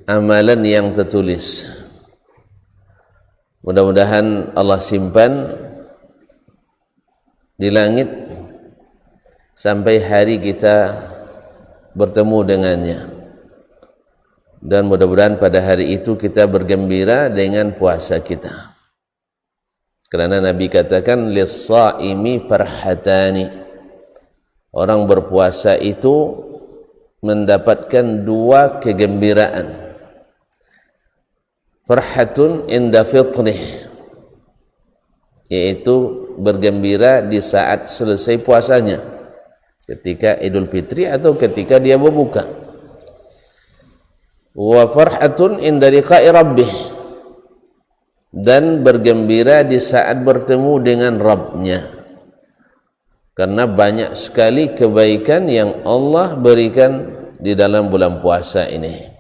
amalan yang tertulis. Mudah-mudahan Allah simpan di langit sampai hari kita bertemu dengannya, dan mudah-mudahan pada hari itu kita bergembira dengan puasa kita, kerana Nabi katakan lis-shaimi farhatani, orang berpuasa itu mendapatkan dua kegembiraan. Farhatun inda fitrih, yaitu bergembira di saat selesai puasanya, ketika Idul Fitri atau ketika dia berbuka. Wa farhatun inda liqa'i rabbih, dan bergembira di saat bertemu dengan Rabbnya, karena banyak sekali kebaikan yang Allah berikan di dalam bulan puasa ini.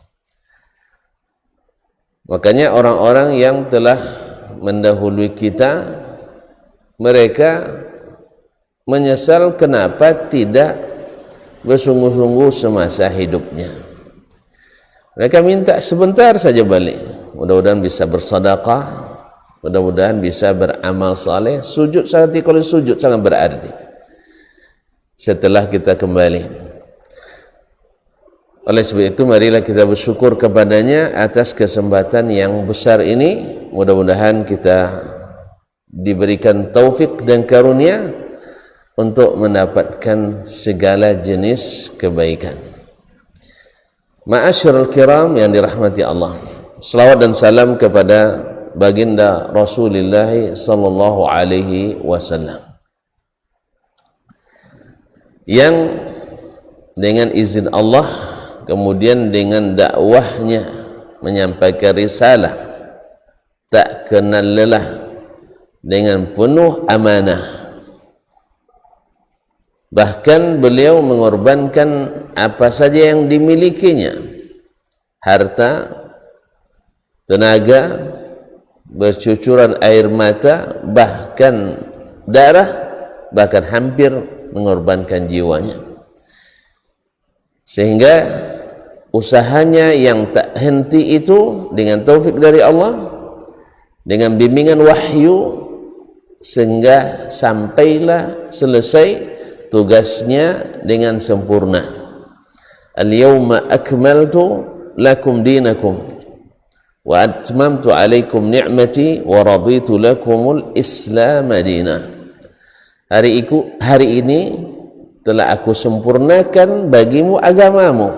Makanya orang-orang yang telah mendahului kita, mereka menyesal kenapa tidak bersungguh-sungguh semasa hidupnya. Mereka minta sebentar saja balik, mudah-mudahan bisa bersedekah, mudah-mudahan bisa beramal saleh. Sujud sangat, kalau sujud sangat berarti setelah kita kembali. Oleh sebab itu marilah kita bersyukur kepadanya atas kesempatan yang besar ini. Mudah-mudahan kita diberikan taufik dan karunia untuk mendapatkan segala jenis kebaikan. Ma'asyiral kiram yang dirahmati Allah, selawat dan salam kepada baginda Rasulullah sallallahu alaihi wasallam yang dengan izin Allah, kemudian dengan dakwahnya menyampaikan risalah, tak kenal lelah, dengan penuh amanah. Bahkan beliau mengorbankan apa saja yang dimilikinya, harta, tenaga, bercucuran air mata, bahkan darah, bahkan hampir mengorbankan jiwanya, sehingga usahanya yang tak henti itu dengan taufik dari Allah, dengan bimbingan wahyu, sehingga sampailah selesai tugasnya dengan sempurna. Al-yawma akmaltu lakum dinakum wa atmamtu alaikum ni'mati wa raditu lakumul islam madina. Hari ini telah aku sempurnakan bagimu agamamu,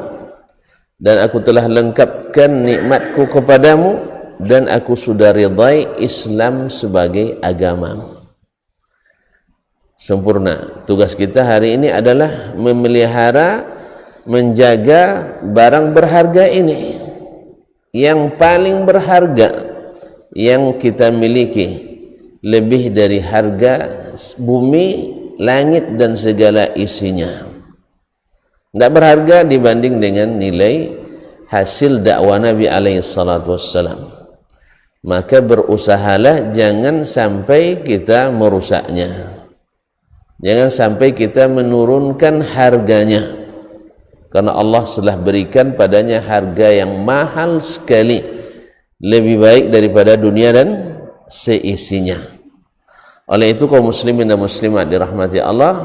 dan aku telah lengkapkan nikmatku kepadamu, dan aku sudah ridai Islam sebagai agamamu. Sempurna. Tugas kita hari ini adalah memelihara, menjaga barang berharga ini, yang paling berharga yang kita miliki, lebih dari harga bumi, langit dan segala isinya. Tidak berharga dibanding dengan nilai hasil dakwah Nabi alaihi salatu wassalam. Maka berusahalah jangan sampai kita merusaknya, jangan sampai kita menurunkan harganya, karena Allah telah berikan padanya harga yang mahal sekali, lebih baik daripada dunia dan seisinya. Oleh itu kaum muslimin dan muslimat dirahmati Allah,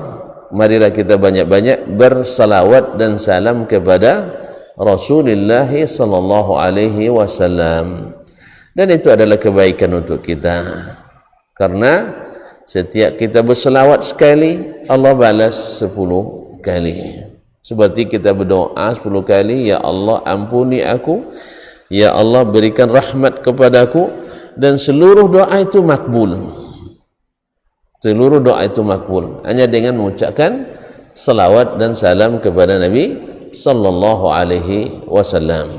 marilah kita banyak-banyak bersalawat dan salam kepada Rasulullah sallallahu alaihi wasallam. Dan itu adalah kebaikan untuk kita, karena setiap kita berselawat sekali, Allah balas 10 kali. Seperti kita berdoa 10 kali, ya Allah ampuni aku, ya Allah berikan rahmat kepadaku, dan seluruh doa itu makbul. Seluruh doa itu makbul hanya dengan mengucapkan salawat dan salam kepada Nabi sallallahu alaihi wasallam.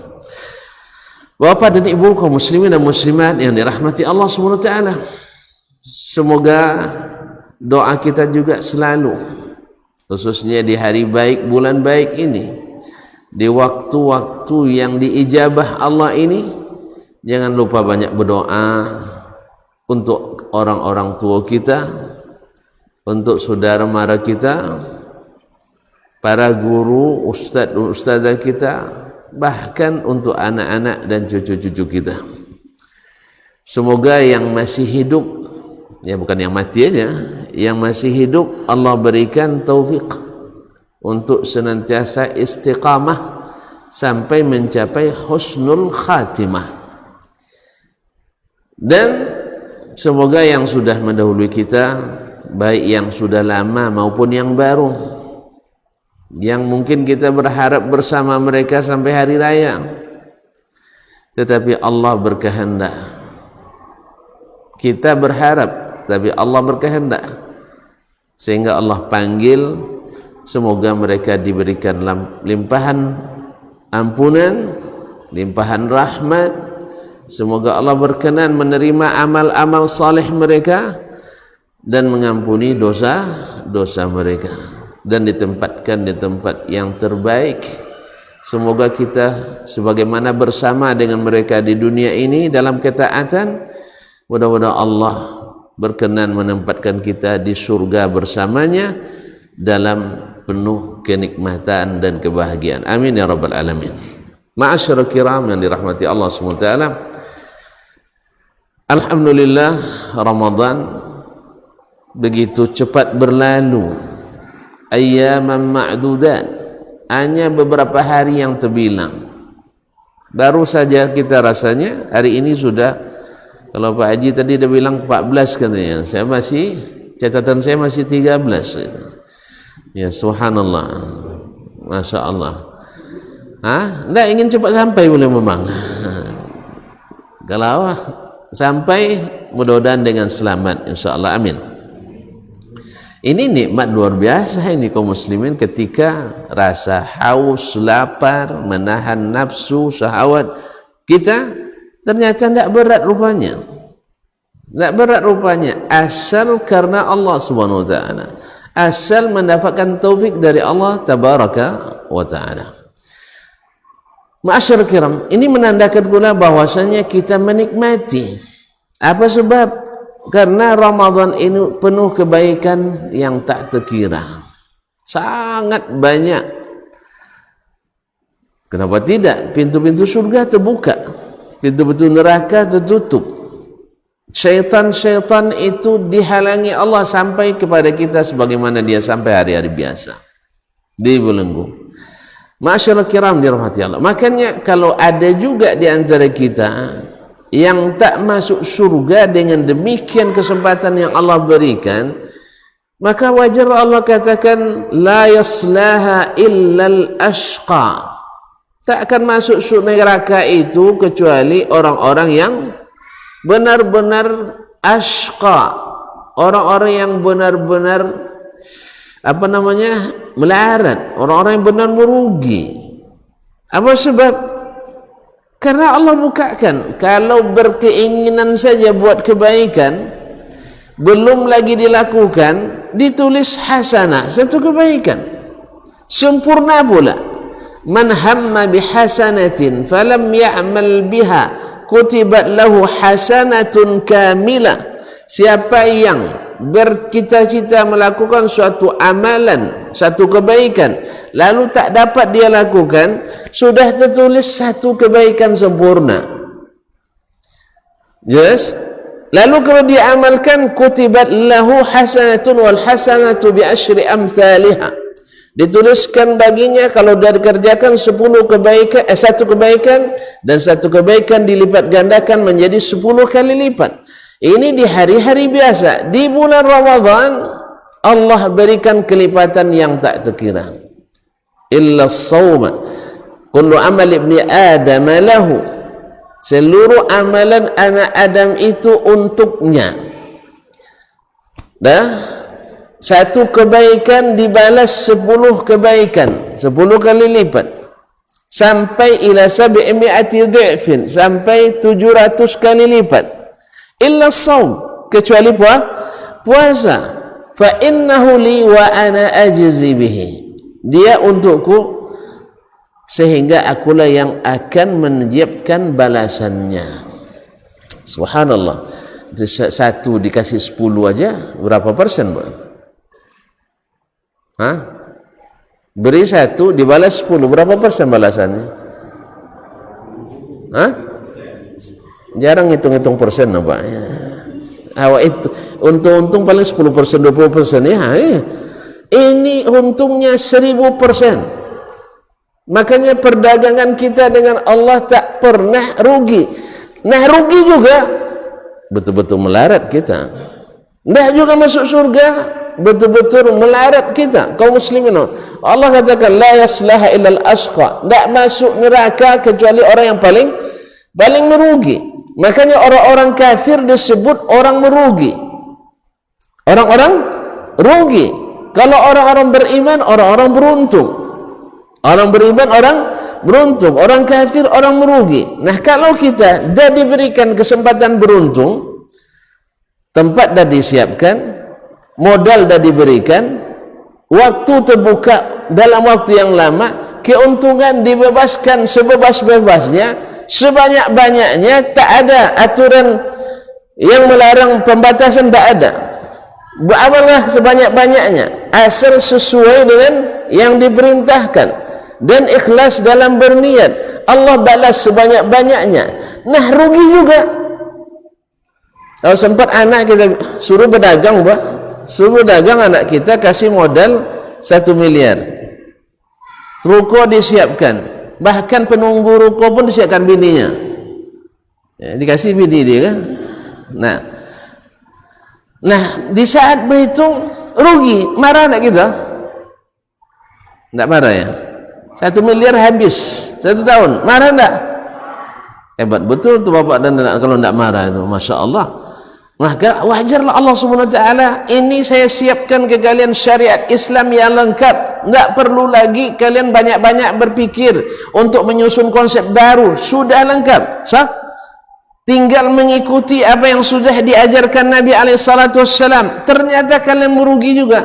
Bapak dan Ibu kaum muslimin dan muslimat yang dirahmati Allah Subhanahu wa taala, semoga doa kita juga selalu, khususnya di hari baik, bulan baik ini, di waktu-waktu yang diijabah Allah ini, jangan lupa banyak berdoa untuk orang-orang tua kita, untuk saudara mara kita, para guru, ustaz-ustazah kita, bahkan untuk anak-anak dan cucu-cucu kita. Semoga yang masih hidup, ya bukan yang mati aja, yang masih hidup Allah berikan taufik untuk senantiasa istiqamah sampai mencapai husnul khatimah. Dan semoga yang sudah mendahului kita, baik yang sudah lama maupun yang baru, yang mungkin kita berharap bersama mereka sampai hari raya, tetapi Allah berkehendak. Kita berharap, tapi Allah berkehendak, sehingga Allah panggil. Semoga mereka diberikan limpahan ampunan, limpahan rahmat. Semoga Allah berkenan menerima amal-amal saleh mereka dan mengampuni dosa-dosa mereka, dan ditempatkan di tempat yang terbaik. Semoga kita sebagaimana bersama dengan mereka di dunia ini dalam ketaatan, mudah-mudahan Allah berkenan menempatkan kita di surga bersamanya dalam penuh kenikmatan dan kebahagiaan. Amin ya rabbal alamin. Ma'asyiral kiram yang dirahmati Allah SWT, alhamdulillah Ramadan begitu cepat berlalu. Ayyaman ma'dudat, hanya beberapa hari yang terbilang. Baru saja kita rasanya hari ini sudah, kalau Pak Haji tadi dia bilang 14 katanya, saya masih, catatan saya masih 13. Ya subhanallah, masya Allah. Tidak ingin cepat sampai boleh memang. Kalau sampai mudah-mudahan dengan selamat, insya Allah, amin. Ini nikmat luar biasa ini kaum muslimin, ketika rasa haus, lapar, menahan nafsu, syahwat kita ternyata tidak berat rupanya. Tidak berat rupanya, asal karena Allah subhanahu wa ta'ala, asal mendapatkan taufik dari Allah tabaraka wa ta'ala. Ma'asyar kiram, ini menandakan pula bahwasanya kita menikmati. Apa sebab? Karena Ramadan ini penuh kebaikan yang tak terkira, sangat banyak. Kenapa tidak? Pintu-pintu surga terbuka, pintu-pintu neraka tertutup. Syaitan-syaitan itu dihalangi Allah sampai kepada kita sebagaimana dia sampai hari-hari biasa, dibelenggu. Masyaallah kiram dirahmati Allah. Makanya kalau ada juga di antara kita yang tak masuk surga dengan demikian kesempatan yang Allah berikan, maka wajar Allah katakan la yaslaha illal ashqa. Tak akan masuk neraka itu kecuali orang-orang yang benar-benar ashqa, orang-orang yang benar-benar melarat, orang-orang yang benar merugi. Apa sebab? Karena Allah bukakan, kalau berkeinginan saja buat kebaikan, belum lagi dilakukan, ditulis hasanah, satu kebaikan sempurna pula. Man hamma bihasanatin falam ya'mal biha kutibat lahu hasanatun kamilah. Siapa yang bercita-cita melakukan suatu amalan, satu kebaikan, lalu tak dapat dia lakukan, sudah tertulis satu kebaikan sempurna. Yes. Lalu kalau dia amalkan, kutibat lahu hasanatun wal hasanatu bi asyri amsalihah. Dituliskan baginya kalau dia dikerjakan 10 kebaikan, satu kebaikan, dan satu kebaikan dilipat gandakan menjadi 10 kali lipat. Ini di hari-hari biasa. Di bulan Ramadan Allah berikan kelipatan yang tak terkira. Illa as-sawma kullu amal ibni Adam lahu. Seluruh amalan anak Adam itu untuknya. Satu kebaikan dibalas 10 kebaikan, 10 kali lipat, sampai ila 700 dhi'fin, sampai 700 kali lipat. Illa shaum, kecuali puasa. Fa innahu li wa ana ajzi bihi. Dia untukku, sehingga akulah yang akan menyiapkan balasannya. Subhanallah. Satu dikasih 10 aja, berapa persen, Pak? Beri 1 dibalas 10, berapa persen balasannya? Hah? Jarang hitung-hitung persen apa? Awak itu untung paling 10%, 20% ya. Ini untungnya 1000%. Makanya perdagangan kita dengan Allah tak pernah rugi. Nah rugi juga betul-betul melarat kita. Nah juga masuk surga betul-betul melarat kita kaum muslimin. Allah katakan la yaslaha illal ashqa, tak masuk neraka kecuali orang yang paling merugi. Makanya orang-orang kafir disebut orang merugi, orang-orang rugi. Kalau orang-orang beriman, orang-orang beruntung. Orang beriman, orang beruntung. Orang kafir, orang merugi. Nah kalau kita dah diberikan kesempatan beruntung, tempat dah disiapkan, modal dah diberikan, waktu terbuka dalam waktu yang lama, keuntungan dibebaskan sebebas-bebasnya, sebanyak-banyaknya, tak ada aturan yang melarang, pembatasan tak ada. Beramallah sebanyak-banyaknya asal sesuai dengan yang diperintahkan dan ikhlas dalam berniat, Allah balas sebanyak-banyaknya. Nah rugi juga kalau sempat anak kita suruh berdagang, suruh dagang, anak kita kasih modal 1 miliar, ruko disiapkan, bahkan penunggu ruko pun disiapkan bininya ya, dikasih bini dia kan. Nah di saat berhitung rugi, marah tak kita? Tak marah ya? 1 miliar habis 1 tahun, marah tak? Hebat betul tu bapak dan anak kalau tak marah itu, Masya Allah. Maka wajarlah Allah SWT, ini saya siapkan ke kalian syariat Islam yang lengkap, tak perlu lagi kalian banyak-banyak berpikir untuk menyusun konsep baru, sudah lengkap, sah? Tinggal mengikuti apa yang sudah diajarkan Nabi SAW. Ternyata kalian merugi juga.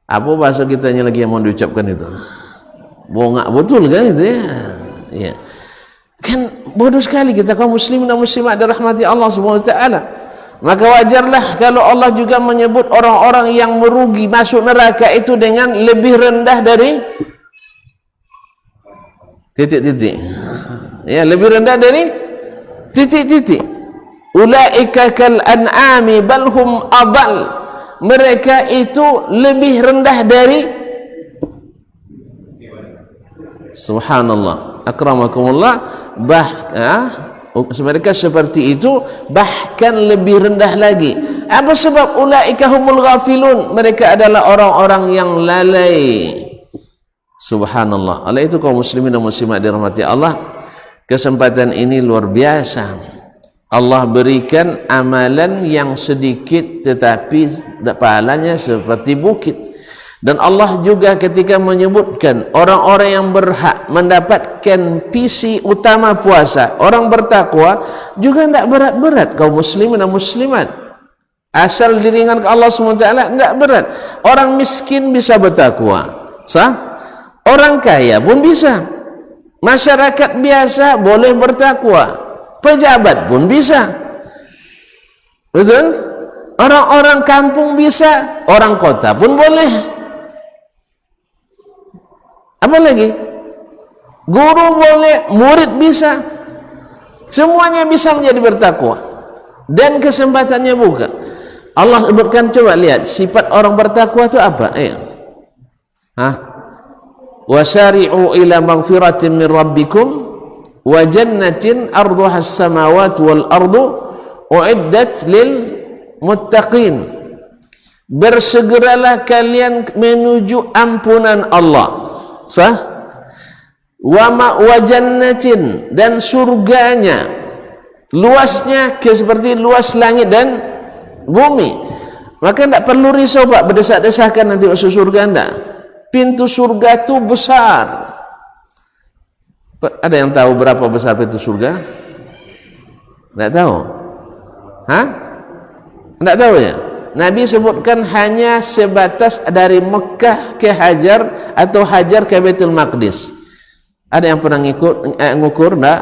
Apa bahasa kitanya lagi yang mau diucapkan itu? Bongak betul kan itu ya? Ya. Kan bodoh sekali kita kaum muslimin dan muslimat dirahmati Allah SWT. Maka wajarlah kalau Allah juga menyebut orang-orang yang merugi masuk neraka itu dengan lebih rendah dari titik-titik. Ya, lebih rendah dari titik-titik. Ulaika kal an'ami bal hum adall. Mereka itu lebih rendah dari, subhanallah, akramakumullah, mereka seperti itu, bahkan lebih rendah lagi. Apa sebab? Ulaika humul ghafilun, mereka adalah orang-orang yang lalai. Subhanallah. Oleh itu kaum muslimin dan muslimat dirahmati Allah, kesempatan ini luar biasa. Allah berikan amalan yang sedikit tetapi pahalanya seperti bukit. Dan Allah juga ketika menyebutkan orang-orang yang berhak mendapatkan visi utama puasa, orang bertakwa, juga tidak berat-berat kaum muslimin dan muslimat. Asal diringankan Allah SWT, tidak berat. Orang miskin bisa bertakwa, sah? Orang kaya pun bisa. Masyarakat biasa boleh bertakwa, pejabat pun bisa, betul? Orang-orang kampung bisa, orang kota pun boleh. Apa lagi? Guru boleh, murid bisa, semuanya bisa menjadi bertakwa dan kesempatannya buka. Allah sebutkan, coba lihat sifat orang bertakwa itu apa? Wasari'u ila maghfiratin min rabbikum wa jannatin arduha as-samawati wal ardu uiddat lil muttaqin. Bersegeralah kalian menuju ampunan Allah, sah? Wa jannatin, dan surganya luasnya seperti luas langit dan bumi. Maka tidak perlu risau pak, berdesak-desakan nanti masuk surga. Anda pintu surga itu besar. Ada yang tahu berapa besar pintu surga? Tidak tahu? Tidak tahu ya? Nabi sebutkan hanya sebatas dari Mekah ke Hajar atau Hajar ke Baitul Maqdis. Ada yang pernah ngukur? Tidak?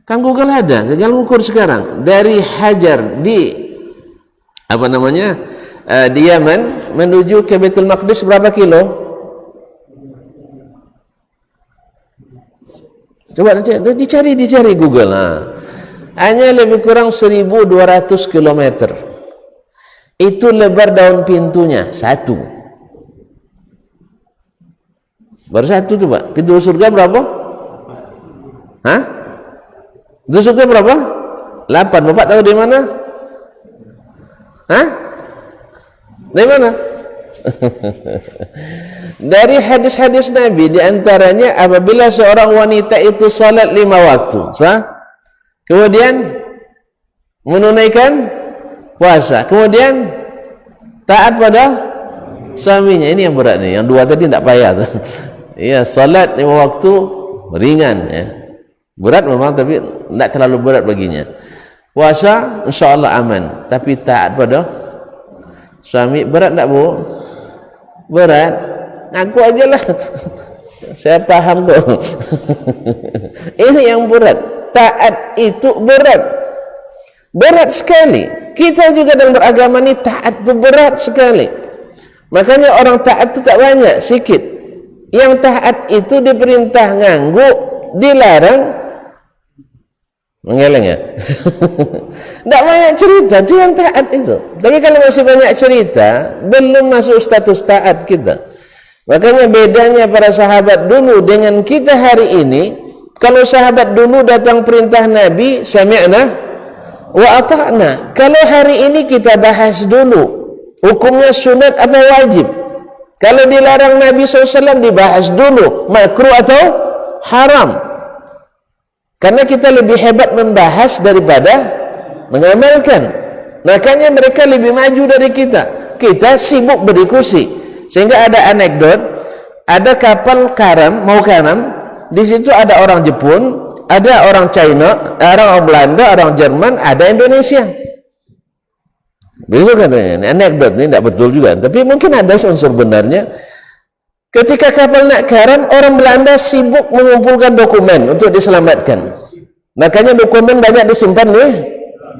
Kan Google ada, tinggal ngukur sekarang. Dari Hajar di di Yaman menuju ke Baitul Maqdis berapa kilo? Coba dicari Google. Hanya lebih kurang 1.200 km. Itu lebar daun pintunya satu. Baru satu tuh Pak. Pintu surga berapa? Hah? Pintu surga berapa? 8. Bapak tahu di mana? Hah? Dari mana? Dari hadis-hadis Nabi, diantaranya apabila seorang wanita itu salat 5 waktu, kemudian menunaikan puasa, kemudian taat pada suaminya, ini yang berat nih. Yang 2 tadi tidak payah tuh. Iya, salat 5 waktu ringan ya. Berat memang tapi tidak terlalu berat baginya. Puasa insyaallah aman, tapi taat pada suami berat tak Bu? Berat. Aku aja lah. Saya paham tuh. Ini yang berat. Taat itu berat. Berat sekali. Kita juga dalam beragama ini taat itu berat sekali. Makanya orang taat itu tak banyak, sikit. Yang taat itu diperintah ngangguk, dilarang mengeleng ya. Tak banyak cerita itu yang taat itu. Tapi kalau masih banyak cerita, belum masuk status taat kita. Makanya bedanya para sahabat dulu dengan kita hari ini. Kalau sahabat dulu datang perintah Nabi, sami'na wa ata'na. Kalau hari ini kita bahas dulu hukumnya sunat apa wajib. Kalau dilarang Nabi SAW dibahas dulu makruh atau haram. Karena kita lebih hebat membahas daripada mengamalkan. Makanya mereka lebih maju dari kita. Kita sibuk berdiskusi. Sehingga ada anekdot, ada kapal karam, mau karam, di situ ada orang Jepun, ada orang China, orang Belanda, orang Jerman, ada Indonesia. Begitu katanya. Ini anekdot, ini tidak betul juga. Tapi mungkin ada unsur benarnya. Ketika kapal nak karam, orang Belanda sibuk mengumpulkan dokumen untuk diselamatkan. Makanya dokumen banyak disimpan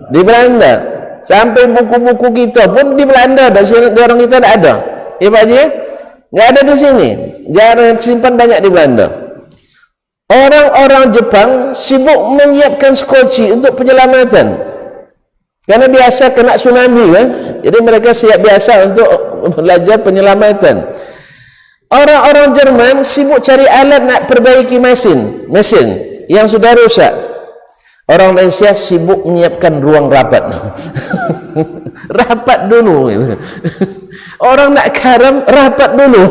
di Belanda. Sampai buku-buku kita pun di Belanda, di orang kita tidak ada. Ya Pak Haji, nggak ada di sini. Jangan simpan banyak di Belanda. Orang-orang Jepang sibuk menyiapkan skoci untuk penyelamatan. Karena biasa kena tsunami kan, jadi mereka siap biasa untuk belajar penyelamatan. Orang-orang Jerman sibuk cari alat nak perbaiki mesin yang sudah rusak. Orang Indonesia sibuk menyiapkan ruang rapat. Rapat dulu. Orang nak karam rapat dulu.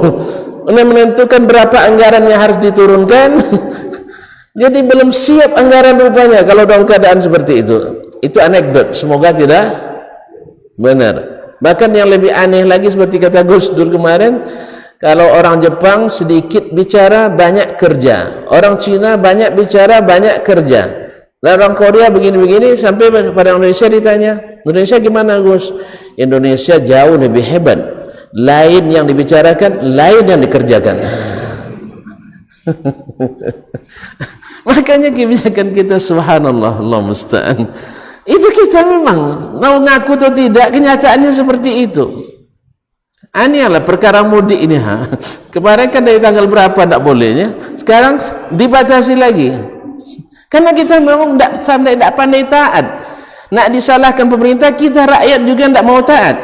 Menentukan berapa anggaran yang harus diturunkan. Jadi belum siap anggaran rupanya kalau dalam keadaan seperti itu. Itu anekdot, semoga tidak benar. Bahkan yang lebih aneh lagi seperti kata Gus Dur kemarin, kalau orang Jepang sedikit bicara banyak kerja, orang Cina banyak bicara banyak kerja, dan orang Korea begini-begini. Sampai pada Indonesia ditanya, Indonesia gimana Gus? Indonesia jauh lebih hebat, lain yang dibicarakan, lain yang dikerjakan. Makanya kebijakan kita subhanallah, Allah musta'an. Itu kita memang mau ngaku atau tidak, kenyataannya seperti itu. Aneh lah perkara mudik ini. Kemarin kan dari tanggal berapa tidak bolehnya, sekarang dibatasi lagi. Karena kita memang tidak pandai taat. Nak disalahkan pemerintah, kita rakyat juga tidak mau taat.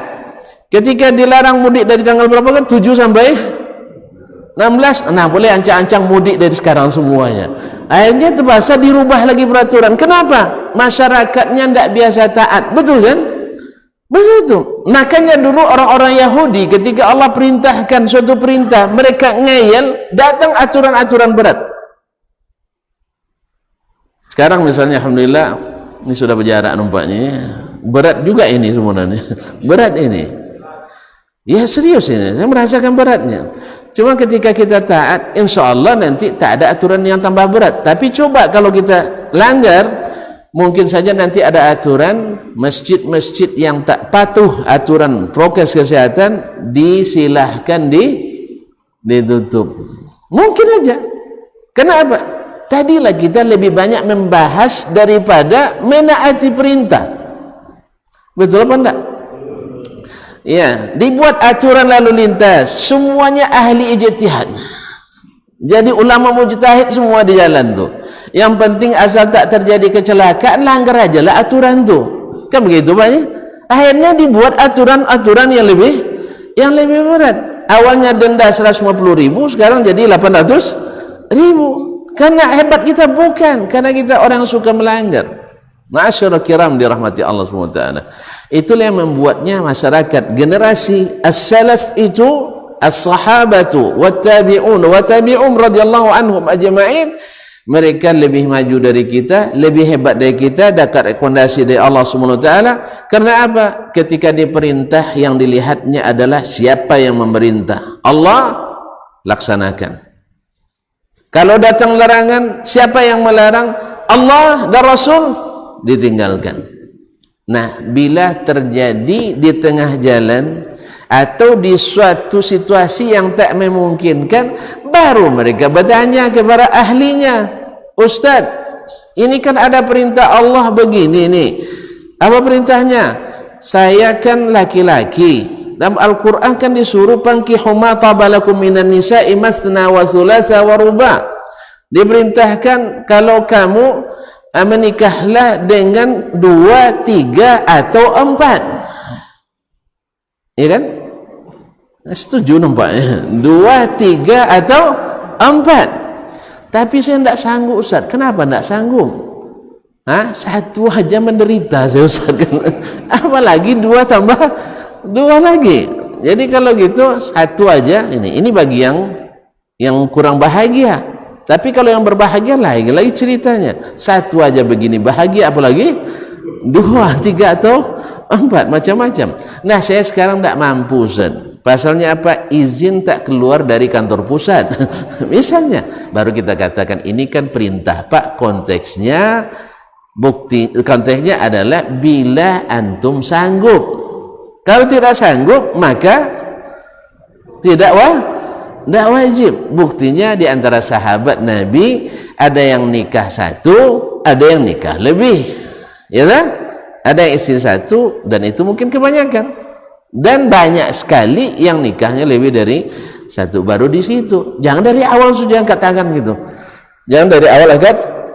Ketika dilarang mudik dari tanggal berapa kan, 7 sampai 16, nah boleh ancang-ancang mudik dari sekarang semuanya. Akhirnya terpaksa dirubah lagi peraturan. Kenapa? Masyarakatnya tidak biasa taat, betul kan? Begitu. Makanya dulu orang-orang Yahudi ketika Allah perintahkan suatu perintah, mereka ngeyel, datang aturan-aturan berat. Sekarang misalnya alhamdulillah ini sudah berjarak nampaknya, berat juga ini sebenarnya. Berat ini. Ya serius ini, saya merasakan beratnya. Cuma ketika kita taat, insya Allah nanti tak ada aturan yang tambah berat. Tapi coba kalau kita langgar, mungkin saja nanti ada aturan masjid-masjid yang tak patuh aturan prokes kesehatan disilahkan ditutup. Mungkin aja. Kenapa? Tadilah kita lebih banyak membahas daripada menaati perintah. Betul apa enggak? Ya, dibuat aturan lalu lintas, semuanya ahli ijtihad. Jadi ulama mujtahid semua di jalan tu. Yang penting asal tak terjadi kecelakaan, langgar aja lah aturan tu. Kan begitu Pak ya? Akhirnya dibuat aturan-aturan yang lebih berat. Awalnya denda 150.000, sekarang jadi 800.000. Karena hebat kita bukan, karena kita orang suka melanggar. Ma'asyarul kiram dirahmati Allah SWT. Itulah yang membuatnya masyarakat generasi as-salaf itu, as-sahabatu wat-tabi'un wa tabi'um radhiyallahu anhum ajma'in, mereka lebih maju dari kita, lebih hebat dari kita, dapat rekomendasi dari Allah SWT. Karena apa? Ketika diperintah, yang dilihatnya adalah siapa yang memerintah. Allah laksanakan. Kalau datang larangan, siapa yang melarang? Allah dan Rasul, ditinggalkan. Nah, bila terjadi di tengah jalan atau di suatu situasi yang tak memungkinkan, baru mereka bertanya kepada ahlinya, Ustaz, ini kan ada perintah Allah begini nih, apa perintahnya? Saya kan laki-laki, dalam Al-Quran kan disuruh pankihu ma tabalakum minan nisa'i mathna wa thulatha wa ruba'. Diperintahkan kalau kamu menikahlah dengan 2, 3 atau 4. Ya kan? Setuju nampaknya. 2, 3 atau 4. Tapi saya tidak sanggup Ustaz. Kenapa tidak sanggup? Satu aja menderita saya Ustaz. Apalagi 2 tambah 2 lagi. Jadi kalau gitu satu aja, ini bagi yang kurang bahagia. Tapi kalau yang berbahagia lagi ceritanya. Satu aja begini bahagia, apalagi 2, 3 atau 4, macam-macam. Nah, saya sekarang tidak mampu Ustaz. Pasalnya apa? Izin tak keluar dari kantor pusat. Misalnya, baru kita katakan ini kan perintah Pak, konteksnya adalah bila antum sanggup. Kalau tidak sanggup, maka tidak wajib. Buktinya di antara sahabat Nabi ada yang nikah 1, ada yang nikah lebih, ya tak? Ada yang istri 1, dan itu mungkin kebanyakan, dan banyak sekali yang nikahnya lebih dari 1. Baru di situ. Jangan dari awal sudah angkat tangan gitu. Jangan dari awal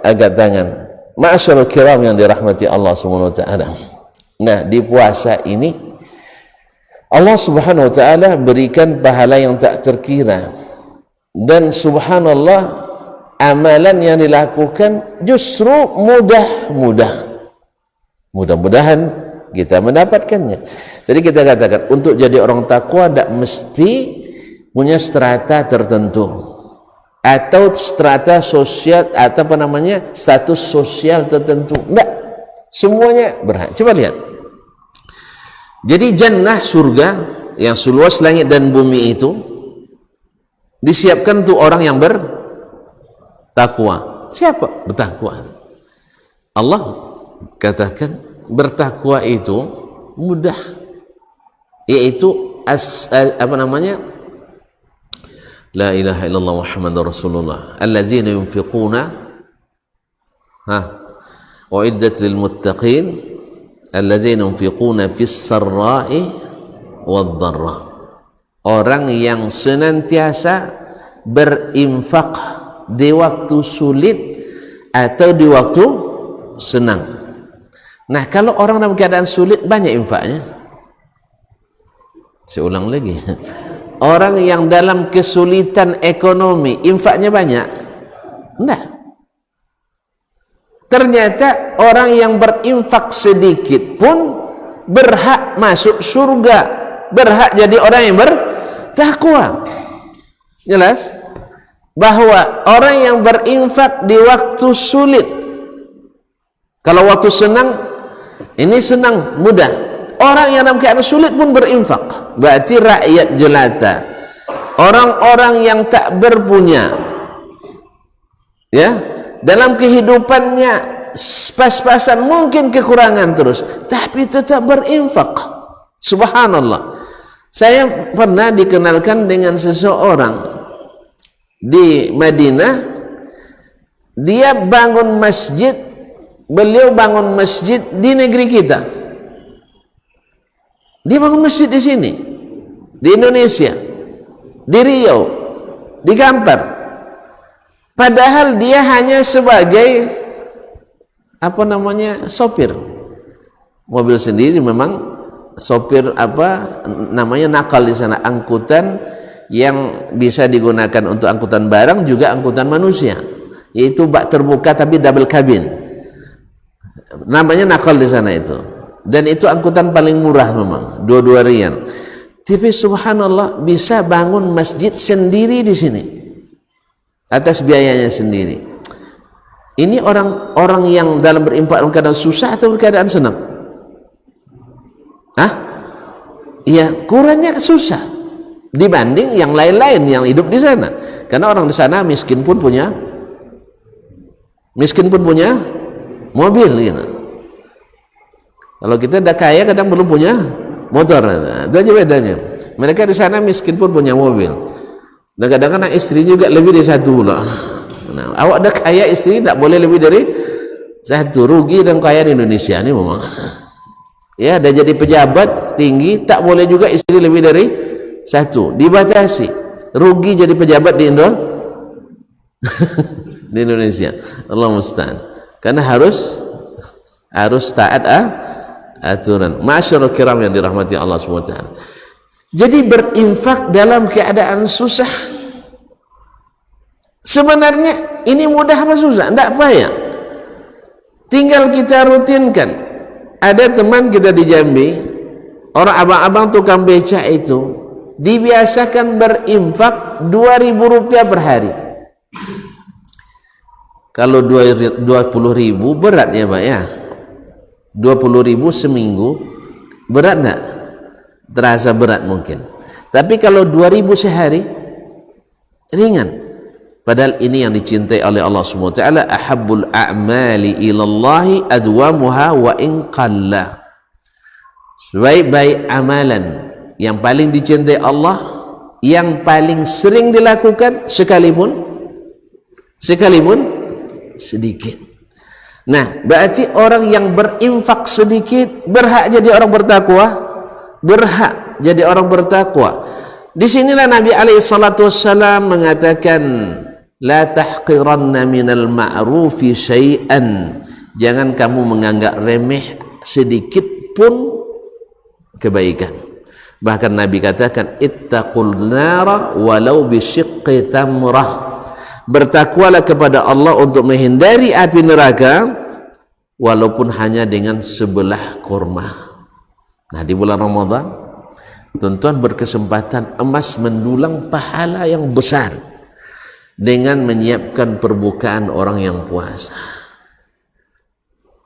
angkat tangan. Ma'asyarul kiram yang dirahmati Allah SWT. Nah, di puasa ini Allah Subhanahu wa ta'ala berikan pahala yang tak terkira, dan subhanallah amalan yang dilakukan justru mudah-mudahan kita mendapatkannya. Jadi kita katakan untuk jadi orang takwa tidak mesti punya strata tertentu atau strata sosial atau status sosial tertentu. Tidak, semuanya berhak. Coba lihat. Jadi jannah, surga yang seluas langit dan bumi itu disiapkan untuk orang yang bertakwa. Siapa bertakwa? Allah katakan bertakwa itu mudah, yaitu la ilaha illallah Muhammadur Rasulullah alladzina yunfiquna wa iddat lil muttaqin alladzina yunfiquna fis sarra'i wad dharra. Orang yang senantiasa berinfak di waktu sulit atau di waktu senang. Nah, kalau orang dalam keadaan sulit banyak infaknya. Saya ulang lagi. Orang yang dalam kesulitan ekonomi infaknya banyak? Enggak. Ternyata orang yang berinfak sedikit pun berhak masuk surga, berhak jadi orang yang bertakwa. Jelas? Bahwa orang yang berinfak di waktu sulit, kalau waktu senang, ini senang, mudah. Orang yang dalam keadaan sulit pun berinfak, berarti rakyat jelata, orang-orang yang tak berpunya, ya, dalam kehidupannya pas-pasan, mungkin kekurangan terus, tapi tetap berinfak. Subhanallah. Saya pernah dikenalkan dengan seseorang di Madinah. Dia bangun masjid, beliau bangun masjid di negeri kita. Dia bangun masjid di sini, di Indonesia, di Riau, di Kampar. padahal dia hanya sebagai apa namanya, sopir mobil sendiri. Memang sopir apa namanya, nakal di sana, angkutan yang bisa digunakan untuk angkutan barang juga angkutan manusia, yaitu bak terbuka tapi double cabin, namanya nakal di sana itu. Dan itu angkutan paling murah memang, 22 rian. Tapi subhanallah bisa bangun masjid sendiri di sini atas biayanya sendiri. Ini orang-orang yang dalam berinfak dalam keadaan susah atau keadaan senang? Iya, kurangnya susah dibanding yang lain-lain yang hidup di sana. Karena orang di sana miskin pun punya mobil gitu. Kalau kita udah kaya kadang belum punya motor, itu aja bedanya. Mereka di sana miskin pun punya mobil. Dan kadang-kadang istri juga lebih dari satu loh. Nah, awak ada kaya, istri tak boleh lebih dari satu. Rugi dan kaya di Indonesia ini memang. Ya, ada jadi pejabat tinggi, tak boleh juga istri lebih dari satu. Dibatasi. Rugi jadi pejabat di di Indonesia. Allah musta'an. Karena harus taat aturan. Masyarul kiram yang dirahmati Allah SWT. Jadi berinfak dalam keadaan susah, sebenarnya ini mudah apa susah? Tidak payah, tinggal kita rutinkan. Ada teman kita di Jambi, orang abang-abang tukang beca itu dibiasakan berinfak 2.000 rupiah per hari. Kalau 20.000 berat ya Pak ya, 20.000 seminggu berat enggak? Terasa berat mungkin. Tapi kalau 2.000 sehari ringan. Padahal ini yang dicintai oleh Allah SWT. Ahabbul a'mali ilallahi adwamuha wa in qalla. Sebaik-baik amalan yang paling dicintai Allah, yang paling sering dilakukan sekalipun sedikit. Nah, berarti orang yang berinfak sedikit berhak jadi orang bertakwa, berhak jadi orang bertakwa. Di sinilah Nabi alaihi salatu wassalam mengatakan, la tahqiranna minal ma'rufi syai'an, jangan kamu menganggap remeh sedikit pun kebaikan. Bahkan Nabi katakan, ittaqul nara walau bisyiqqi tamrah, bertakwalah kepada Allah untuk menghindari api neraka walaupun hanya dengan sebelah kurma. Nah, di bulan Ramadan tuan-tuan berkesempatan emas mendulang pahala yang besar dengan menyiapkan perbukaan orang yang puasa.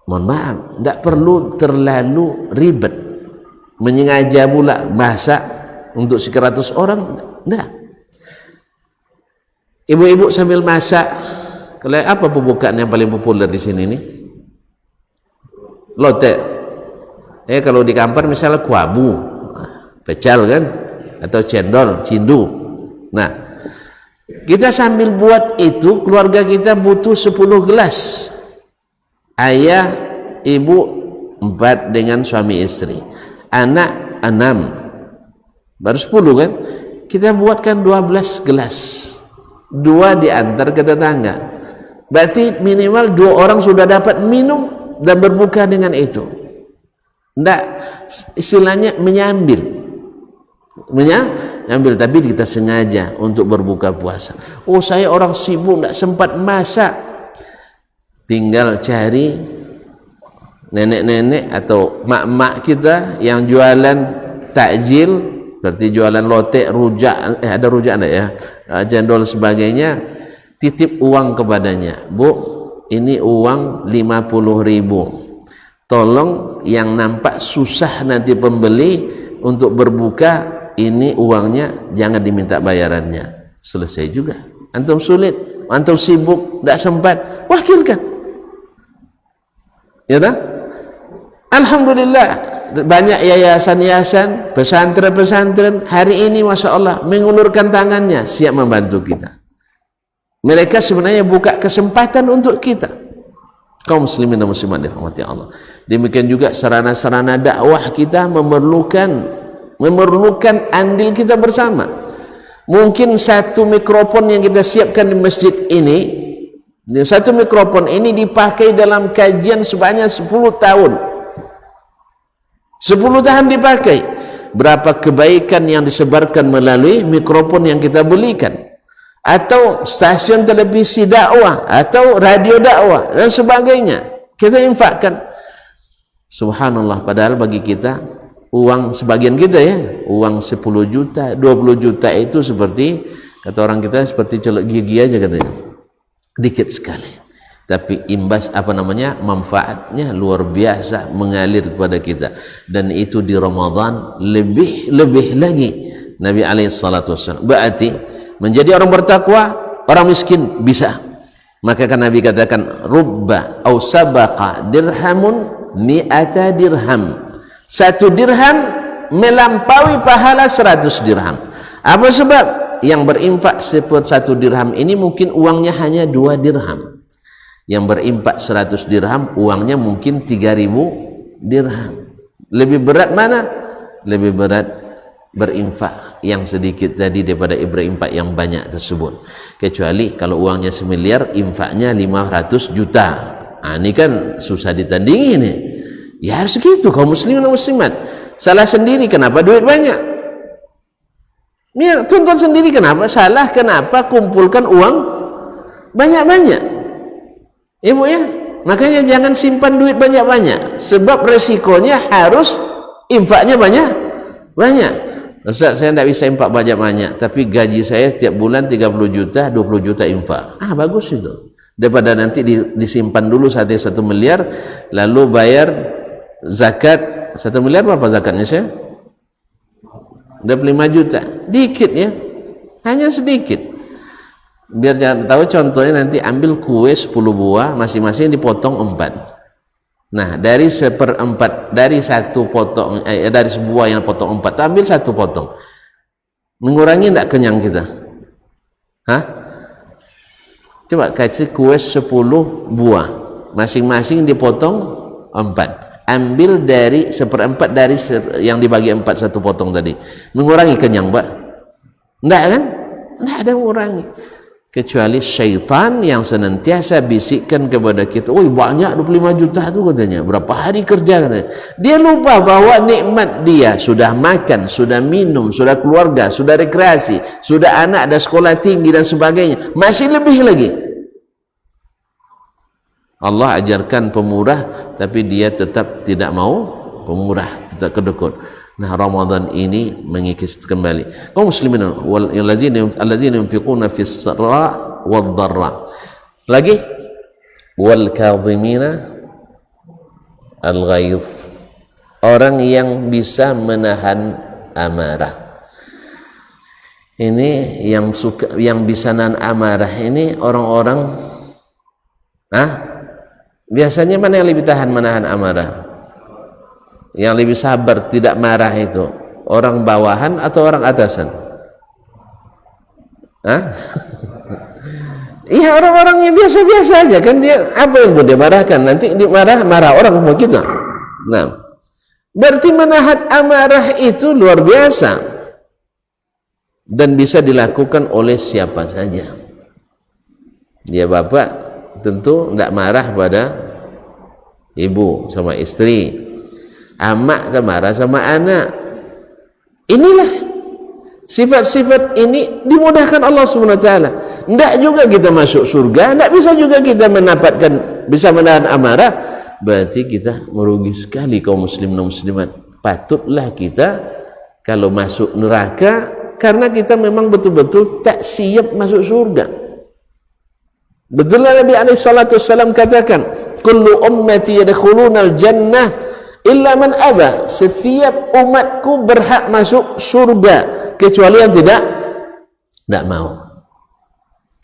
Mohon maaf, tidak perlu terlalu ribet menyengaja pula masak untuk 100 orang. Tidak. Ibu-ibu sambil masak, kalau apa pembukaan yang paling populer di sini nih? Lotek. Kalau di kampar misalnya kuabu, pecal kan, atau cendol, cindu. Nah, kita sambil buat itu, keluarga kita butuh 10 gelas. Ayah, ibu 4 dengan suami istri, anak 6, baru 10 kan? Kita buatkan 12 gelas, 2 diantar ke tetangga. Berarti minimal 2 orang sudah dapat minum dan berbuka dengan itu. Tidak, istilahnya menyambil, tapi kita sengaja untuk berbuka puasa. Oh, saya orang sibuk tidak sempat masak. Tinggal cari nenek-nenek atau mak-mak kita yang jualan takjil, berarti jualan lotek, rujak, ada rujak enggak ya, cendol sebagainya, titip uang kepadanya. Bu, ini uang 50.000, tolong yang nampak susah nanti pembeli untuk berbuka, ini uangnya, jangan diminta bayarannya. Selesai juga. Antum sulit, antum sibuk, tidak sempat, wakilkan. Ya tak? Alhamdulillah, banyak yayasan-yayasan, pesantren-pesantren hari ini Masya Allah mengulurkan tangannya, siap membantu kita. Mereka sebenarnya buka kesempatan untuk kita, kaum muslimin dan muslimat dirahmati Allah. Demikian juga sarana-sarana dakwah kita memerlukan andil kita bersama. Mungkin satu mikrofon yang kita siapkan di masjid ini, satu mikrofon ini dipakai dalam kajian sebanyak 10 tahun. 10 tahun dipakai. Berapa kebaikan yang disebarkan melalui mikrofon yang kita belikan, atau stasiun televisi dakwah, atau radio dakwah dan sebagainya, kita infakkan. Subhanallah, padahal bagi kita uang sebagian kita ya, uang 10 juta, 20 juta itu seperti kata orang kita seperti colok gigi aja katanya, dikit sekali, tapi imbas manfaatnya luar biasa mengalir kepada kita. Dan itu di Ramadan lebih lagi. Nabi alaihissalam berarti menjadi orang bertakwa, orang miskin bisa. Maka kan Nabi katakan rubba au sabaqa dirhamun mi'ata dirham, 1 dirham melampaui pahala 100 dirham. Apa sebab? Yang berinfak 1 dirham ini mungkin uangnya hanya 2 dirham. Yang berinfak 100 dirham uangnya mungkin 3000 dirham. Lebih berat mana? Lebih berat berinfak yang sedikit tadi daripada berinfak yang banyak tersebut. Kecuali kalau uangnya 1 miliar, infaknya 500 juta. Ini kan susah ditandingi nih. Ya harus gitu kaum muslimin dan muslimat. Salah sendiri kenapa duit banyak? Ya, tuan-tuan sendiri kenapa salah? Kenapa kumpulkan uang banyak-banyak? Ibu ya, makanya jangan simpan duit banyak-banyak, sebab resikonya harus infaknya banyak. Ustaz, saya tidak bisa infak banyak-banyak, tapi gaji saya setiap bulan 30 juta, 20 juta infak. Bagus itu. Daripada nanti disimpan dulu 1 miliar, lalu bayar zakat 1 miliar. Berapa zakatnya saya? 25 juta. Dikit ya, hanya sedikit. Biar jangan tahu, contohnya nanti ambil kue 10 buah, masing-masing dipotong 4. Nah, dari 1/4 dari 1 potong, dari sebuah yang potong 4, ambil 1 potong. Mengurangi tidak kenyang kita? Coba kasih kue 10 buah, masing-masing dipotong 4. Ambil dari 1/4 dari yang dibagi 4 1 potong tadi. Mengurangi kenyang, Pak? Enggak kan? Enggak ada mengurangi. Kecuali syaitan yang senantiasa bisikkan kepada kita, banyak 25 juta tu katanya, berapa hari kerja katanya. Dia lupa bahwa nikmat dia sudah makan, sudah minum, sudah keluarga, sudah rekreasi, sudah anak, ada sekolah tinggi dan sebagainya, masih lebih lagi. Allah ajarkan pemurah, tapi dia tetap tidak mau pemurah, tetap kedekut. Nah, Ramadan ini mengikis kembali kaum muslimin allazina yunfiquna fis sarra wad dharra. Lagi wal kadhimina al ghaidh, orang yang bisa menahan amarah. Ini yang bisa nahan amarah ini orang-orang biasanya mana yang lebih tahan menahan amarah? Yang lebih sabar tidak marah itu orang bawahan atau orang atasan? Iya, orang-orang yang biasa-biasa aja kan, dia apa yang boleh marahkan? Nanti marah orang sama kita. Nah, berarti menahan amarah itu luar biasa dan bisa dilakukan oleh siapa saja. Dia bapak tentu tidak marah pada ibu sama istri, amak tak marah sama anak. Inilah sifat-sifat ini dimudahkan Allah SWT. Tidak juga kita masuk surga, tidak bisa juga kita mendapatkan bisa menahan amarah. Berarti kita merugi sekali kaum muslim dan muslimat. Patutlah kita kalau masuk neraka karena kita memang betul-betul tak siap masuk surga. Betullah Nabi SAW katakan, kullu ummati yadkhulunal jannah illa man aba, setiap umatku berhak masuk surga kecuali yang tidak mau.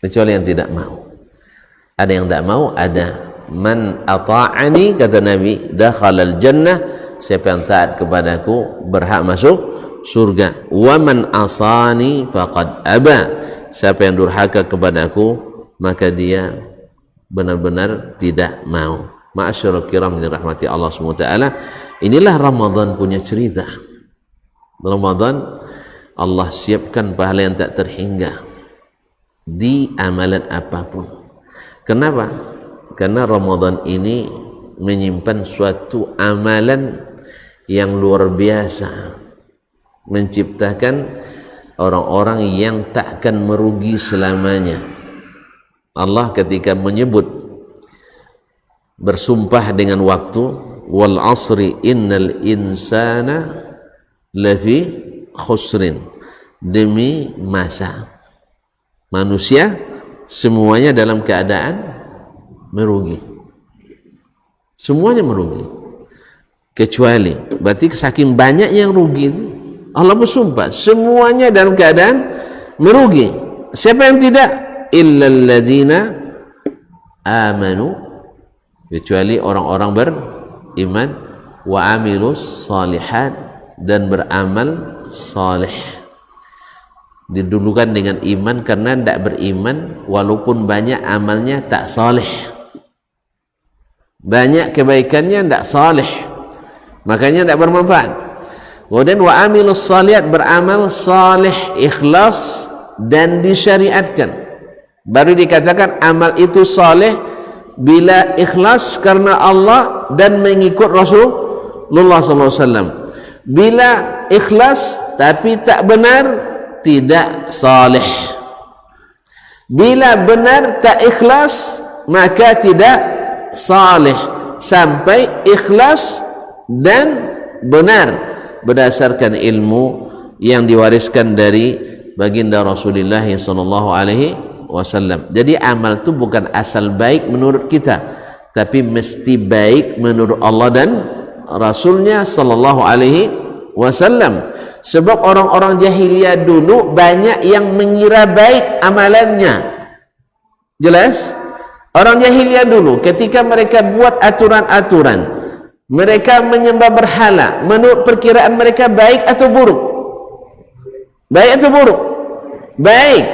Kecuali yang tidak mau. Ada yang tidak mau, ada. Man ata'ani, kata Nabi, dakhalal jannah, siapa yang taat kepadaku berhak masuk surga. Wa man asani faqad aba, siapa yang durhaka kepadaku maka dia benar-benar tidak mau. Ma'asyiral kiram dirahmati Allah SWT, inilah Ramadan punya cerita. Ramadan Allah siapkan pahala yang tak terhingga di amalan apapun. Kenapa? Karena Ramadan ini menyimpan suatu amalan yang luar biasa, menciptakan orang-orang yang takkan merugi selamanya. Allah ketika menyebut, bersumpah dengan waktu, wal asri innal insana lafi khusrin, demi masa manusia semuanya dalam keadaan merugi, semuanya merugi, kecuali, berarti saking banyak yang rugi itu Allah bersumpah semuanya dalam keadaan merugi. Siapa yang tidak? Illal ladzina amanu, kecuali orang-orang beriman, wa amilus salihat, dan beramal salih. Didulukan dengan iman karena tidak beriman walaupun banyak amalnya tak salih, banyak kebaikannya tidak salih, makanya tidak bermanfaat. Kemudian wa amilus salihat, beramal salih, ikhlas dan disyariatkan. Baru dikatakan amal itu salih bila ikhlas karena Allah dan mengikut Rasulullah SAW. Bila ikhlas tapi tak benar, tidak salih. Bila benar tak ikhlas, maka tidak salih. Sampai ikhlas dan benar berdasarkan ilmu yang diwariskan dari baginda Rasulullah sallallahu alaihi wasallam. Jadi amal itu bukan asal baik menurut kita, tapi mesti baik menurut Allah dan Rasulnya sallallahu alaihi wasallam. Sebab orang-orang jahiliyah dulu banyak yang mengira baik amalannya. Jelas? Orang jahiliyah dulu ketika mereka buat aturan-aturan, mereka menyembah berhala, menurut perkiraan mereka baik atau buruk? Baik atau buruk? Baik.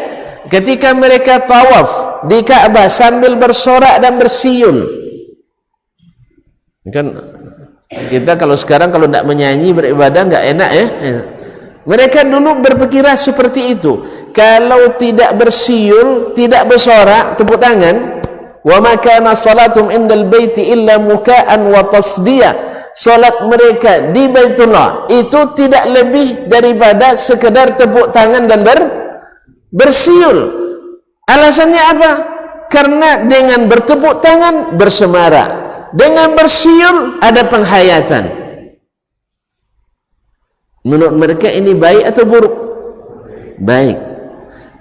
Ketika mereka tawaf di Ka'bah sambil bersorak dan bersiul, kan kita kalau sekarang kalau tidak menyanyi beribadah nggak enak ya. Mereka dulu berpikiran seperti itu. Kalau tidak bersiul, tidak bersorak, tepuk tangan, wa ma kana salatum indal baiti illa muka'an wa tasdiya, salat mereka di Baitullah itu tidak lebih daripada sekedar tepuk tangan dan bersiul. Alasannya apa? Karena dengan bertepuk tangan bersemarak, dengan bersiul ada penghayatan. Menurut mereka ini baik atau buruk? Baik.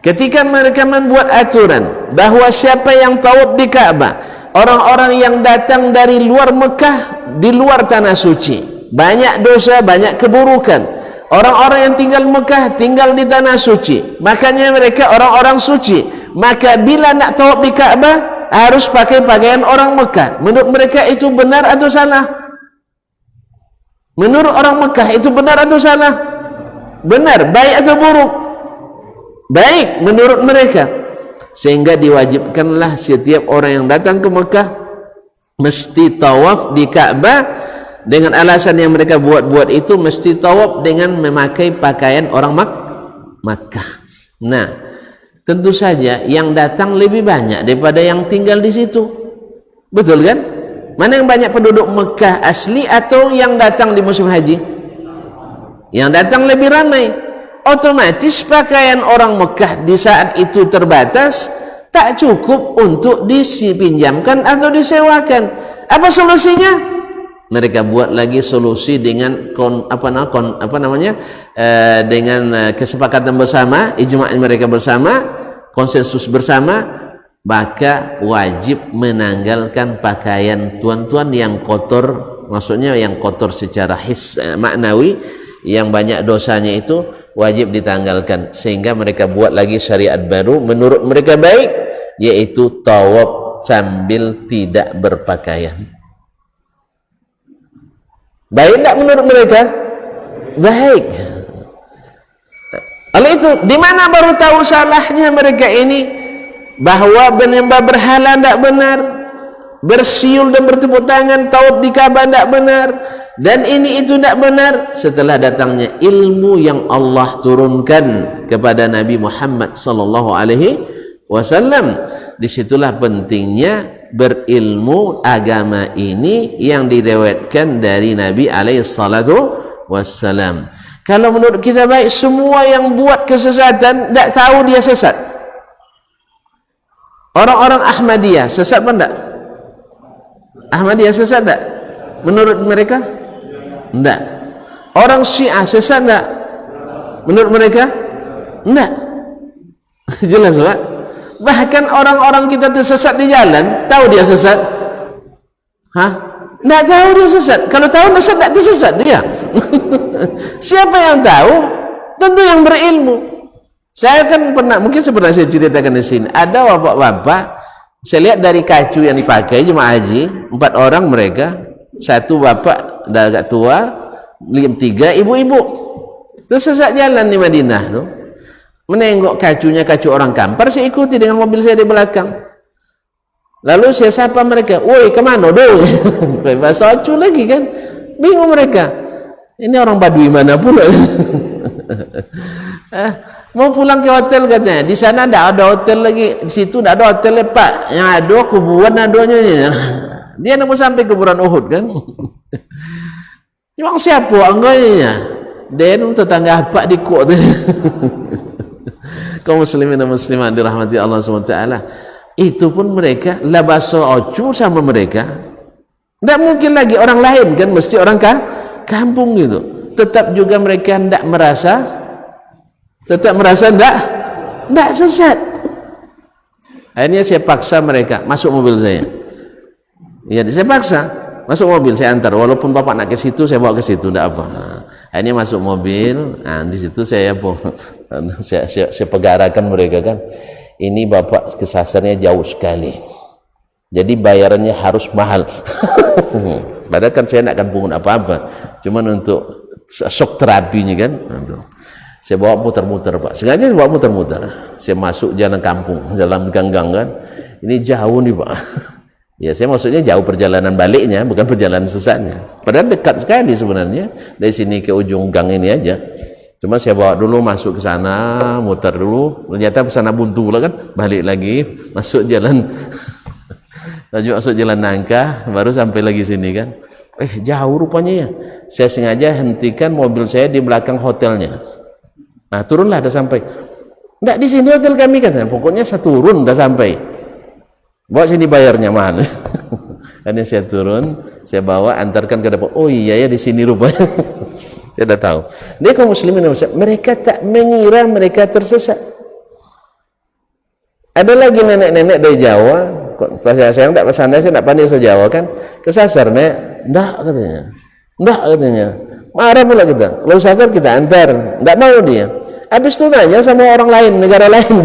Ketika mereka membuat aturan bahawa siapa yang tawaf di Ka'bah, orang-orang yang datang dari luar Mekah, di luar tanah suci, banyak dosa, banyak keburukan. Orang-orang yang tinggal Mekah tinggal di tanah suci, makanya mereka orang-orang suci. Maka bila nak tawaf di Ka'bah harus pakai pakaian orang Mekah. Menurut mereka itu benar atau salah? Menurut orang Mekah itu benar atau salah? Benar. Baik atau buruk? Baik menurut mereka. Sehingga diwajibkanlah setiap orang yang datang ke Mekah mesti tawaf di Ka'bah. Dengan alasan yang mereka buat-buat itu, mesti tawaf dengan memakai pakaian orang Makkah. Nah, tentu saja yang datang lebih banyak daripada yang tinggal di situ. Betul kan? Mana yang banyak penduduk Mekah asli atau yang datang di musim haji? Yang datang lebih ramai. Otomatis pakaian orang Mekah di saat itu terbatas, tak cukup untuk dipinjamkan atau disewakan. Apa solusinya? Mereka buat lagi solusi dengan dengan kesepakatan bersama, ijma' mereka bersama, konsensus bersama, maka wajib menanggalkan pakaian tuan-tuan yang kotor, maksudnya yang kotor secara maknawi, yang banyak dosanya itu wajib ditanggalkan. Sehingga mereka buat lagi syariat baru menurut mereka baik, yaitu tawaf sambil tidak berpakaian. Baik tak menurut mereka? Baik. Oleh itu, di mana baru tahu salahnya mereka ini? Bahawa menyembah berhala tidak benar, bersiul dan bertepuk tangan, tawaf di Ka'bah tidak benar, Dan ini itu tidak benar setelah datangnya ilmu yang Allah turunkan kepada Nabi Muhammad sallallahu alaihi wasallam. Disitulah pentingnya berilmu agama ini yang diriwayatkan dari Nabi alaihi salatu wassalam. Kalau menurut kita baik, semua yang buat kesesatan tidak tahu dia sesat. Orang-orang Ahmadiyah sesat apa tidak? Ahmadiyah sesat tidak? Menurut mereka? Tidak. Orang Syiah sesat tidak? Menurut mereka? Tidak. Jelas Pak? Bahkan orang-orang kita tersesat di jalan, tahu dia sesat? Hah? Tidak tahu dia sesat. Kalau tahu sesat, tidak tersesat dia. Siapa yang tahu? Tentu yang berilmu. Saya kan pernah, mungkin pernah saya ceritakan di sini, ada bapak-bapak, saya lihat dari kacu yang dipakai jemaah haji, 4 orang mereka, 1 bapak dah agak tua, 3 ibu-ibu, tersesat jalan di Madinah tuh, menengok kacunya kacu orang Kampar, saya ikuti dengan mobil saya di belakang. Lalu saya sapa mereka, woi kemana dong? Bahasa Acu lagi kan, bingung mereka, ini orang Baduy mana pula? Mau pulang ke hotel katanya, di sana tidak ada hotel lagi, di situ tidak ada hotel Pak, yang ada kuburan adanya. Dia nak mau sampai kuburan Uhud kan? Memang siapa anggotnya? Dia tetangga apa di kok tu? Kaum muslimin dan muslimat dirahmati Allah SWT, itu pun mereka labasa Acu sama mereka. Tidak mungkin lagi orang lain kan, mesti orang kampung gitu. Tetap juga mereka tidak merasa tidak sesat. Akhirnya saya paksa mereka masuk mobil saya. Ya, saya paksa masuk mobil, saya antar. Walaupun bapak nak ke situ, saya bawa ke situ, tidak apa. Akhirnya masuk mobil. Nah, di situ saya pegarakan mereka kan. Ini bapak kesasarnya jauh sekali. Jadi bayarannya harus mahal. Padahal kan saya tidak akan pungut apa-apa. Cuman untuk shock terapinya kan. Saya bawa muter-muter Pak, sengaja saya bawa muter-muter. Saya masuk jalan kampung, jalan gang-gang kan. Ini jauh nih Pak. Ya saya maksudnya jauh perjalanan baliknya, bukan perjalanan sesatnya. Padahal dekat sekali sebenarnya dari sini ke ujung gang ini aja. Cuma saya bawa dulu masuk ke sana, muter dulu. Ternyata sana buntu pula kan, balik lagi masuk jalan, masuk jalan nangka, baru sampai lagi sini kan. Jauh rupanya ya. Saya sengaja hentikan mobil saya di belakang hotelnya. Nah turunlah, dah sampai. Enggak, di sini hotel kami kan. Pokoknya saya turun dah sampai. Bawa sini bayarnya mahal. Akhirnya saya turun, saya bawa, antarkan ke depan. Oh iya ya, di sini rupanya. Saya dah tahu. Dia kaum muslimin, mereka tak mengira mereka tersesat. Ada lagi nenek-nenek dari Jawa. Saya tidak kesana, saya tidak pandai bahasa Jawa kan. Kesasar nek, enggak katanya. Marah pula kita. Kalau sasar kita antar, tidak mau dia. Habis itu tanya sama orang lain, negara lain.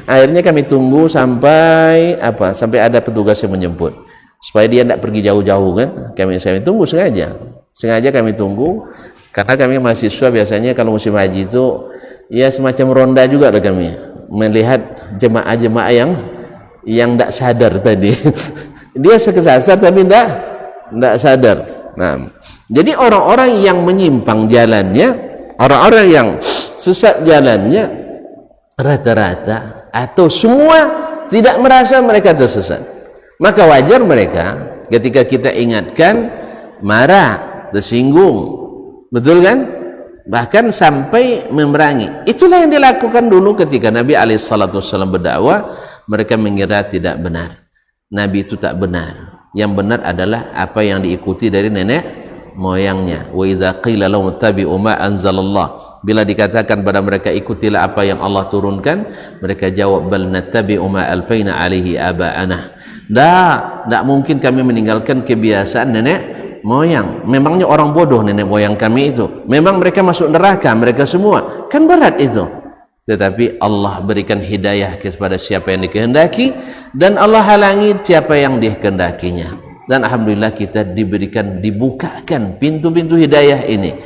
Akhirnya kami tunggu sampai ada petugas yang menjemput supaya dia tidak pergi jauh-jauh kan. Kami tunggu sengaja kami tunggu, karena kami mahasiswa biasanya kalau musim haji itu ya semacam ronda juga lah kami, melihat jemaah-jemaah yang tidak sadar tadi. Dia sekesasar tapi tidak sadar. Nah, jadi orang-orang yang menyimpang jalannya, orang-orang yang sesat jalannya, rata-rata atau semua tidak merasa mereka tersesat. Maka wajar mereka ketika kita ingatkan marah, tersinggung, betul kan? Bahkan sampai memerangi. Itulah yang dilakukan dulu ketika Nabi SAW berdakwah. Mereka mengira tidak benar, Nabi itu tak benar. Yang benar adalah apa yang diikuti dari nenek moyangnya. Wa idza qila lahum tabi'u ma anzalallah, bila dikatakan pada mereka ikutilah apa yang Allah turunkan, mereka jawab bal nattabi'u ma alfaina alaihi aba'ana. Tak mungkin kami meninggalkan kebiasaan nenek moyang. Memangnya orang bodoh nenek moyang kami itu? Memang mereka masuk neraka mereka semua? Kan berat itu. Tetapi Allah berikan hidayah kepada siapa yang dikehendaki, dan Allah halangi siapa yang dikehendakinya. Dan alhamdulillah kita dibukakan pintu-pintu hidayah ini.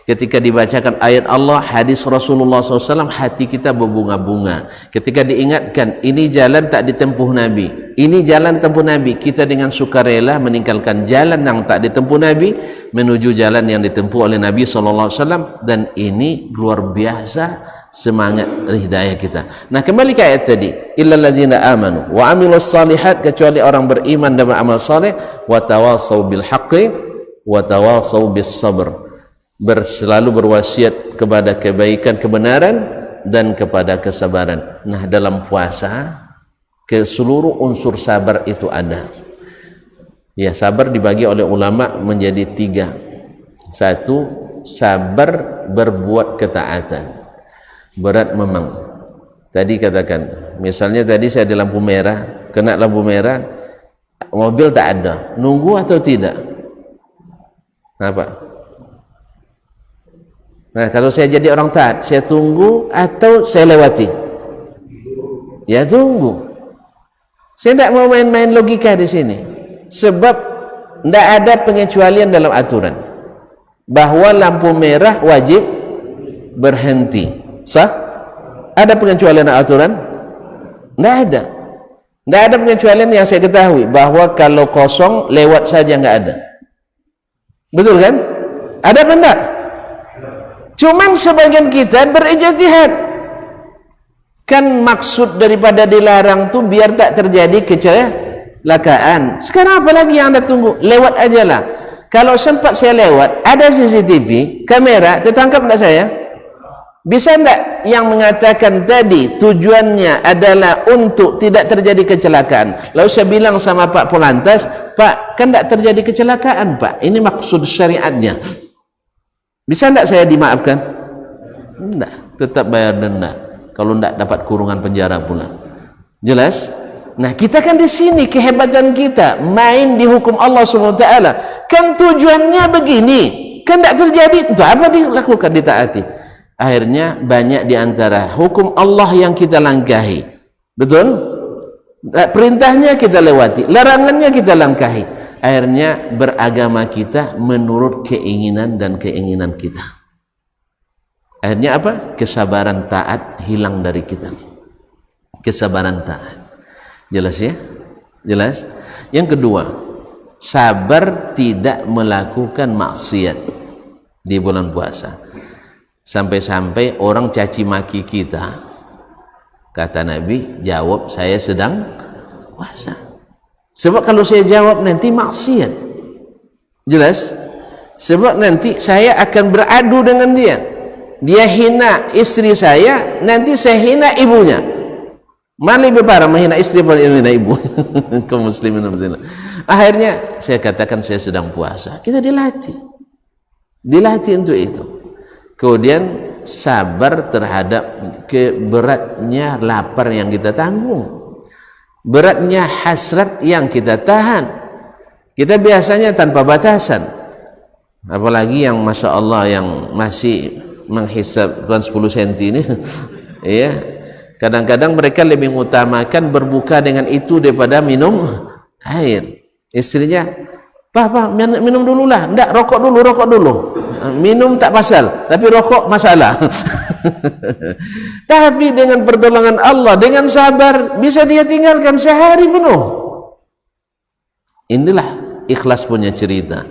Ketika dibacakan ayat Allah, hadis Rasulullah SAW, hati kita berbunga-bunga. Ketika diingatkan, ini jalan tak ditempuh Nabi, ini jalan tempuh Nabi, kita dengan sukarela meninggalkan jalan yang tak ditempuh Nabi menuju jalan yang ditempuh oleh Nabi SAW. Dan ini luar biasa semangat hidayah kita. Nah, kembali ke ayat tadi, illal ladzina amanu wa amilus salihat, kecuali orang beriman dan beramal saleh, wa tawasau bil haqqi wa tawasau bis sabr, selalu berwasiat kepada kebaikan, kebenaran, dan kepada kesabaran. Nah, dalam puasa ke seluruh unsur sabar itu ada. Ya, sabar dibagi oleh ulama menjadi 3. 1, sabar berbuat ketaatan. Berat memang. Tadi katakan, misalnya tadi saya di lampu merah, kena lampu merah, mobil tak ada, nunggu atau tidak? Apa? Nah, kalau saya jadi orang taat, saya tunggu atau saya lewati? Ya, tunggu. Saya tidak mau main-main logika di sini, sebab tidak ada pengecualian dalam aturan bahwa lampu merah wajib berhenti. Sah? Ada pengecualian aturan? Tidak ada. Tidak ada pengecualian yang saya ketahui bahwa kalau kosong lewat saja, nggak ada. Betul kan? Ada benar. Cuman sebagian kita berijtihad. Kan maksud daripada dilarang tuh biar tak terjadi kecelakaan. Sekarang apa lagi yang Anda tunggu? Lewat aja lah. Kalau sempat saya lewat, ada CCTV, kamera, tertangkap enggak saya? Bisa enggak yang mengatakan tadi tujuannya adalah untuk tidak terjadi kecelakaan? Lalu saya bilang sama Pak Polantas, Pak, kan enggak terjadi kecelakaan, Pak. Ini maksud syariatnya. Bisa enggak saya dimaafkan? Enggak, tetap bayar denda. Kalau enggak dapat kurungan penjara pula. Jelas? Nah, kita kan di sini kehebatan kita main di hukum Allah SWT. Kan tujuannya begini, kan enggak terjadi, untuk apa dilakukan, ditaati? Akhirnya banyak di antara hukum Allah yang kita langkahi. Betul? Perintahnya kita lewati, larangannya kita langkahi. Akhirnya beragama kita menurut keinginan dan keinginan kita. Akhirnya apa? Kesabaran taat hilang dari kita. Kesabaran taat. Jelas ya? Jelas? Yang kedua, sabar tidak melakukan maksiat di bulan puasa. Sampai-sampai orang caci maki kita, kata Nabi, jawab saya sedang puasa. Sebab kalau saya jawab nanti maksiat. Jelas? Sebab nanti saya akan beradu dengan dia. Dia hina istri saya, nanti saya hina ibunya. Mana lebih parah, menghina istri atau menghina ibu? Kaum muslimin. Akhirnya saya katakan saya sedang puasa. Kita dilatih. Dilatih untuk itu. Kemudian sabar terhadap beratnya lapar yang kita tanggung. Beratnya hasrat yang kita tahan. Kita biasanya tanpa batasan, apalagi yang Masya Allah yang masih menghisap 10 cm ini ya, kadang-kadang mereka lebih mengutamakan berbuka dengan itu daripada minum air. Istrinya, Pak, minum dulu lah. Enggak, rokok dulu. Minum tak pasal, tapi rokok masalah. Tapi dengan pertolongan Allah, dengan sabar, bisa dia tinggalkan sehari penuh. Inilah ikhlas punya cerita.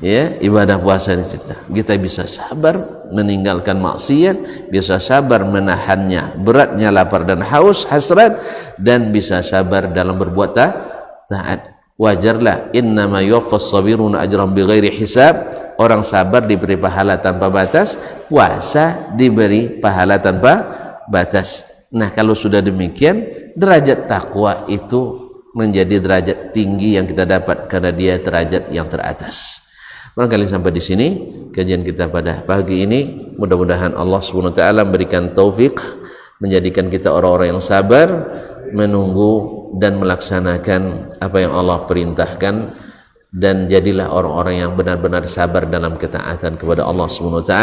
Ya, ibadah puasa ini cerita. Kita bisa sabar meninggalkan maksiat, bisa sabar menahannya, beratnya lapar dan haus, hasrat, dan bisa sabar dalam berbuat taat. Wajarlah, innama yuwaffas sabiruna ajran bighairi hisab. Orang sabar diberi pahala tanpa batas, puasa diberi pahala tanpa batas. Nah, kalau sudah demikian, derajat takwa itu menjadi derajat tinggi yang kita dapat karena dia derajat yang teratas. Barangkali sampai di sini kajian kita pada pagi ini. Mudah-mudahan Allah SWT memberikan taufik menjadikan kita orang-orang yang sabar, menunggu dan melaksanakan apa yang Allah perintahkan, dan jadilah orang-orang yang benar-benar sabar dalam ketaatan kepada Allah SWT,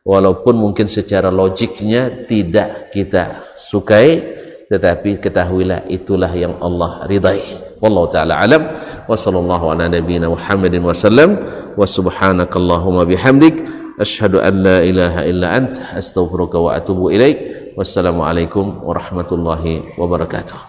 walaupun mungkin secara logiknya tidak kita sukai, tetapi ketahuilah itulah yang Allah ridai. Wallahu ta'ala alam, wa sallallahu ala nabiyyina Muhammadin wa sallam, wa subhanakallahumma bihamdik asyhadu an la ilaha illa anta astaghfiruka wa atubu ilaik. Wassalamualaikum warahmatullahi wabarakatuh.